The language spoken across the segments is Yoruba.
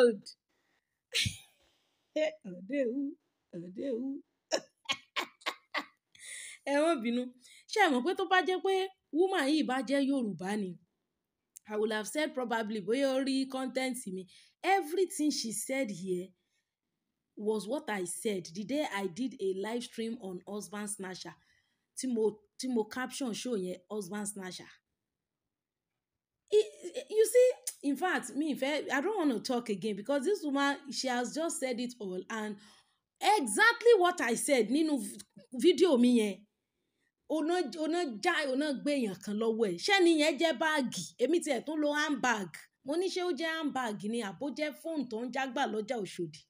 old. Ọ̀dẹ́wù. Ẹ má bínú. Ṣé ẹ mọ̀ pé tó bá jẹ́ pé woman yìí bá jẹ́ Yorùbá ni, I would have said probably bóyá ó rí content mi. Everything she said here was what I said the day I did a live stream on husband snatcher. Tí mo caption show yẹn husband snatcher. You see, in fact, I don't want to talk again because this woman, she has just said it all, and exactly what I said nínú fídíò mi yẹn. Ona gbé èèyàn kan lọ́wọ́ ẹ̀. Ṣé ni yẹn jẹ́ báàgì? Èmi tiẹ̀ tún lo handbag. Mo ní ṣé ó jẹ́ handbag ni àbó jẹ́ fóònù tó ń jágbà lọ́jà Òṣòdì.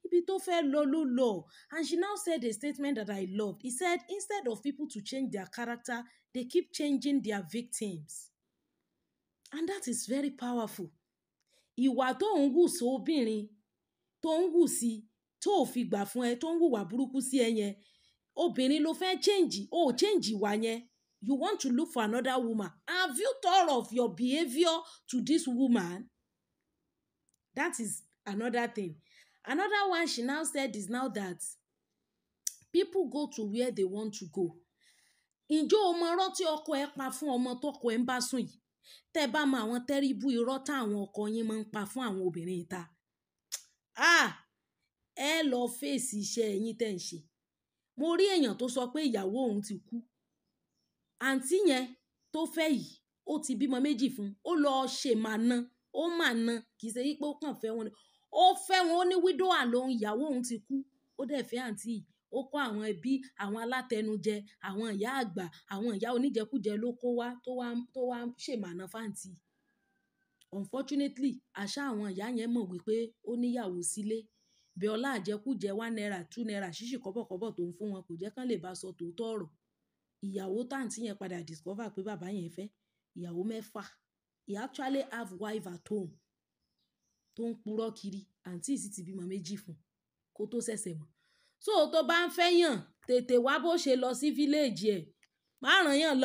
Ibi tó fẹ́ lọ ló lọ. And she now said a statement that I loved. He said, instead of people to change their character, they keep changing their victims. And that is very powerful. Ìwà tó ń wù sí obìnrin, tó ń wù sí, tó fi gbà fún ẹ, tó ń wùwà burúkú sí ẹ yẹn, obìnrin ló fẹ́ change, change ìwà yẹn. You want to look for another woman. Have you thought of your behavior to this woman? That is another thing. Another one she now said is now that people go to where they want to go. Ǹjọ́ o mọ irọ́ tí ọkọ ẹ pa fún ọmọ tọkọ ẹ ń bá sùn yìí? Tẹ́ bá mọ àwọn tẹ́ríbù irọ́ táwọn ọkọ yín máa ń pa fún àwọn obìnrin ìta. Ẹ lọ fèsì iṣẹ́ ẹ̀yin tẹ́ ń ṣe. Mo rí èèyàn tó sọ pé ìyàwó òun ti kú. Àǹtí yẹn tó fẹ́ yìí, ó ti bímọ méjì fún. Ó lọ ṣe màná, ó màná, kì í ṣe wípé ó kàn fẹ́ wọn. Ó fẹ́ wọn, ó ní widow alone, ìyàwó òun ti kú. Ó dẹ̀ fẹ́ àǹtí yìí. Ó kó àwọn ẹbí, àwọn alátẹnujẹ, àwọn ìyá àgbà, àwọn ìyá oníjẹkújẹ ló kó wá tó wá ṣèmàná fáǹtì. Unfortunately, àṣà àwọn ìyá yẹn mọ̀ wípé ó níyàwó sílé. Bí ọlá àjẹkújẹ 1 naira 2 naira ṣíṣì kọ́bọ̀kọ́bọ̀ tó ń fún wọn kò jẹ́ kán lè bá sọ tòótọ́ ọ̀rọ̀. Ìyàwó táǹtì yẹn padà discover pé bàbá yẹn fẹ́ ìyàwó 4. He actually have wife at home tó ń purọ́ kiri. Àǹtí sì ti bímọ méjì fún kó tó ṣẹ̀ṣẹ̀ mọ̀. So tó bá ń fẹ́ yàn, tètè wá bó ṣe lọ sí village ẹ̀. Má ràn yàn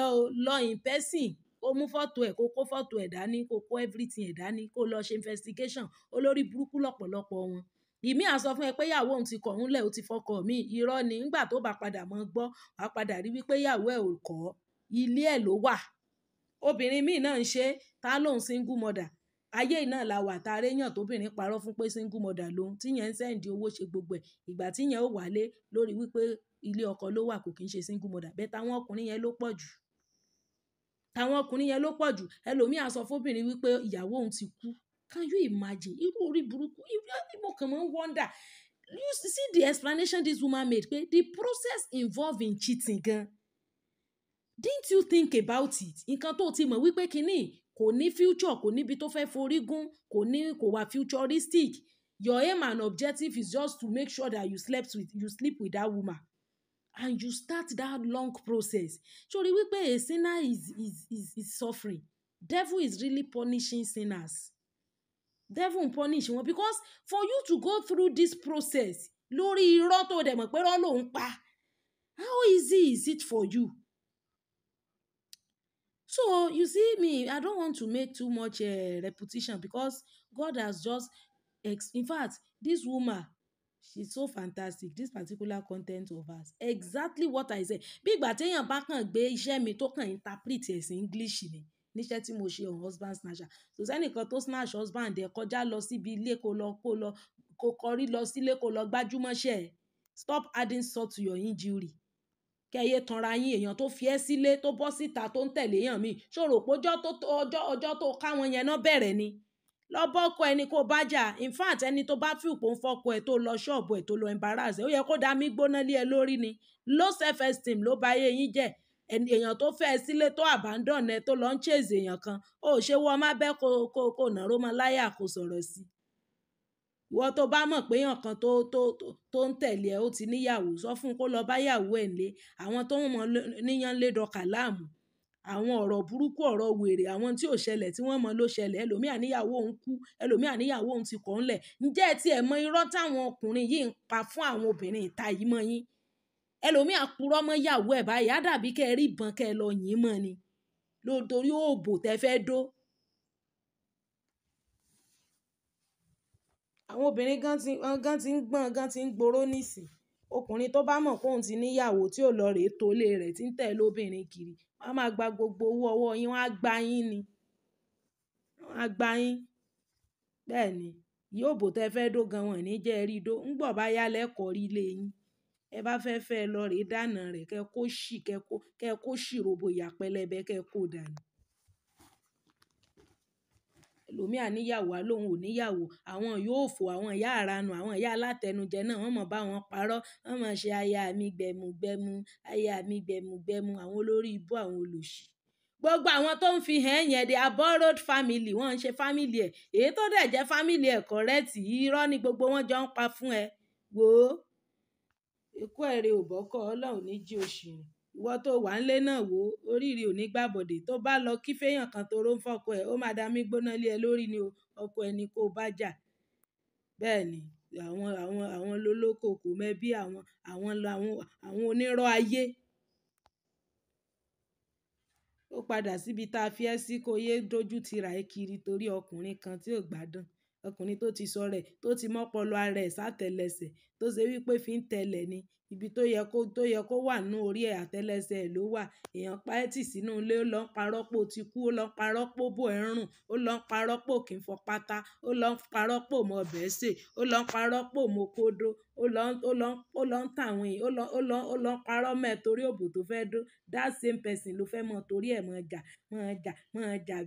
lọ in person. Kó mú fọ́tò ẹ̀, kó kó fọ́tò ẹ̀ dání, kó kó everything ẹ̀ dání, kó lọ ṣe investigation. Olórí burúkú lọ́pọ̀lọpọ̀ wọn. Ìmí á sọ fún ẹ pé ìyàwó òun ti kọ̀ ọ́n lẹ̀, ó ti fọkọ mi. Irọ́ ni. Nígbà tó bá padà mọ́ gbọ́, wàá padà rí wípé ìyàwó ẹ̀ ò kọ́. Ilé ẹ̀ ló wà. Obìnrin míì náà ń ṣe, tá lóun single mother. Ayé náà la wà tá réyàn tóbìnrin parọ́ fún pé single mother lòun. Tí yẹn ń sẹ́ǹdì owó ṣe gbogbo ẹ̀. Ìgbà tí yẹn ó wálé lórí wípé ilé ọkọ ló wà kò kí ń ṣe single mother. Bẹ́ẹ̀ táwọn ọkùnrin yẹn ló pọ̀ jù. Ẹlòmíì á sọ fóbìnrin wípé ìyàwó òun ti kú. Can you imagine? Irú orí burúkú. Mo kàn máa ń wonder. You see the explanation this woman made pé the process involved in cheating gan. Didn't you think about it? Nǹkan tó ti mọ̀ wípé kíní kò ní future, kò níbi tó fẹ́ forí gún, kò wà futuristic. Your aim and objective is just to make sure that you sleep with that woman. And you start that long process. Ṣorí wípé a sinner is suffering. Devil is really punishing sinners. Devil will punish wọn because for you to go through this process lórí irọ́ tó dẹ̀ mọ̀ pé irọ́ ló ń pa. How easy is it for you? So you see me, I don't want to make too much repetition because God has just, in fact, this woman, she's so fantastic. This particular content of hers, exactly what I said. Bí ìgbà téèyàn bá kàn gbé iṣẹ́ mi tó kàn interpret ẹ̀ sí English ni. Níṣẹ́ tí mo ṣe on husband snatcher. So sẹ́nìkan tó snatch husband ẹ̀ kọjá lọ síbi ilé kó kọrí lọ sílé kó lọ gbájúmọ́ṣẹ́ ẹ̀. Stop adding salt to your injury. Kẹ́yẹ tanra yín èèyàn tó fi ẹ́ sílé tó bọ́ síta tó ń tẹ̀lé èèyàn mi. Ṣòro pé ọjọ́ tó káwọn yẹn náà bẹ̀rẹ̀ ni. Lọ bọ́kọ ẹni kó bá jà. In fact, ẹni tó bá fìpò ń fọkọ ẹ̀ tó lọ ṣọ́ọ̀bù ẹ̀ tó lọ embarrass ẹ̀. Ó yẹ kó dá mí gbóná lé ẹ lórí ni. Low self esteem ló bá yé yín jẹ́. Èèyàn tó fẹ́ ẹ sílé tó abandon ẹ tó lọ ń chase èèyàn kan. Ó ṣe wọ́n má bẹ́ kó nàró mọ́ láyà kó sọ̀rọ̀ sí. Ìwọ tó bá mọ̀ pé èèyàn kan tó ń tẹ̀lé ẹ ó ti níyàwó, sọ fún un kó lọ bá yàwó ẹ̀ lé. Àwọn tó ń mọ níyàn lé dọkà láàmú. Àwọn ọ̀rọ̀ burúkú, ọ̀rọ̀ wèrè, àwọn tí ò ṣẹlẹ̀ tí wọ́n mọ̀ ló ṣẹlẹ̀. Ẹlòmíà níyàwó òun kú, ẹlòmíà níyàwó òun ti kọ̀ ọ́n lẹ̀. Ǹjẹ́ ẹ ti ẹ̀ mọ irọ́ táwọn ọkùnrin yìí ń pa fún àwọn obìnrin ìta yìí mọ́ yín? Ẹlòmíà purọ́ mọ́ yàwó ẹ̀ báyìí, á dàbí kẹ́ ẹ rí ìbọn kẹ́ ẹ lọ yìn mọ́ ni. Lóòótọ́ òbò tẹ́ fẹ́ dó. àwọn obìnrin gan ti ń gbọ́n gan ti ń gbòòrò nísìn. Ọkùnrin tó bá mọ̀ pé òun ti níyàwó tí ò lọ rèé tó ilé rẹ̀ tí ń tẹ̀lé obìnrin kiri, wọ́n á máa gba gbogbo owó ọwọ́ yín, wọ́n á gba yín ni. Wọ́n á gba yín. Bẹ́ẹ̀ ni, ìyóòbò tẹ fẹ́ dó gan wọn ní jẹ́ ẹ rí dó. Ńgbọ̀ bá yá lẹ́kọ̀ọ́ rí ilé yín. Ẹ bá fẹ́ fẹ́ lọ rèé dáná rẹ̀ kẹ́ kó ṣì robo ìyá pẹlẹbẹ kẹ́ kó dànù. Ẹlòmíà níyàwó á lóhun ò níyàwó. Àwọn yóò fò àwọn ìyá àranù, àwọn ìyá alátẹnujẹ náà wọ́n mọ̀ bá wọn parọ́. Wọ́n mọ̀ ṣe aya mi gbẹ̀mùgbẹ̀mù, aya mi gbẹ̀mùgbẹ̀mù, àwọn olórí ibú àwọn olòṣì. Gbogbo àwọn tó ń fi hàn yẹn they are borrowed family, wọ́n ń ṣe family ẹ̀. Èyí tó dẹ̀ jẹ́ family ẹ̀ correct, irọ́ ni gbogbo wọn jọ ń pa fún ẹ. Wò ó. Ikú ẹ̀rẹ̀ ò bọ́kọ̀, Ọlọ́run ní jí oṣì rìn. Ìwọ tó wà nílé náà wò ó, oríire ò ní gbàbọ̀dè. Tó bá lọ kí fẹ́yàn kan toró ń fọ́kọ ẹ̀, ó máa dá mí gbóná lé ẹ lórí ni o. Ọkọ ẹni kó bá jà. Bẹ́ẹ̀ ni, àwọn lólókò kò mẹ́bí àwọn onírọ́ ayé. Ó padà síbi tá a fi ẹ́ sí kó yé dójú ti ra ẹ kiri torí ọkùnrin kan tí ò gbádùn. Ọkùnrin tó ti sọ rẹ̀, tó ti mọ́pọlọ ara ẹ̀ sátẹlẹsẹ̀, tó ṣe wípé fi ń tẹ̀lẹ̀ ni. Ibi tó yẹ kó wà nínú orí ẹ̀ àtẹlẹsẹ̀ ẹ̀ ló wà. Èèyàn pa ẹ́ tì sínú ilé, ó lọ ń parọ́ pé ó ti kú, ó lọ ń parọ́ pé ó bò ẹ́ rùn, ó lọ ń parọ́ pé ò kí ń fọ pátá, ó lọ ń parọ́ pé ò mọ ọbẹ̀ sè, ó lọ ń parọ́ pé ò mọ kódó, ó lọ ń tàwọn èèyàn, ó lọ ń parọ́ mẹ́ torí òbò tó fẹ́ dó. That same person ló fẹ́ mọ torí ẹ̀ mọ jà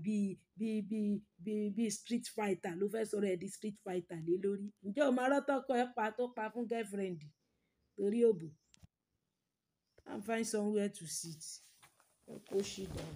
bí street fighter ló fẹ́ sọ̀rọ̀ ẹ̀ di street fighter lé lórí. Ǹjẹ́ o máa rọ́tọ́kọ ẹ pa tó pa fún girlfriend torí òbò? And find somewhere to sit. Kó ṣì dáa.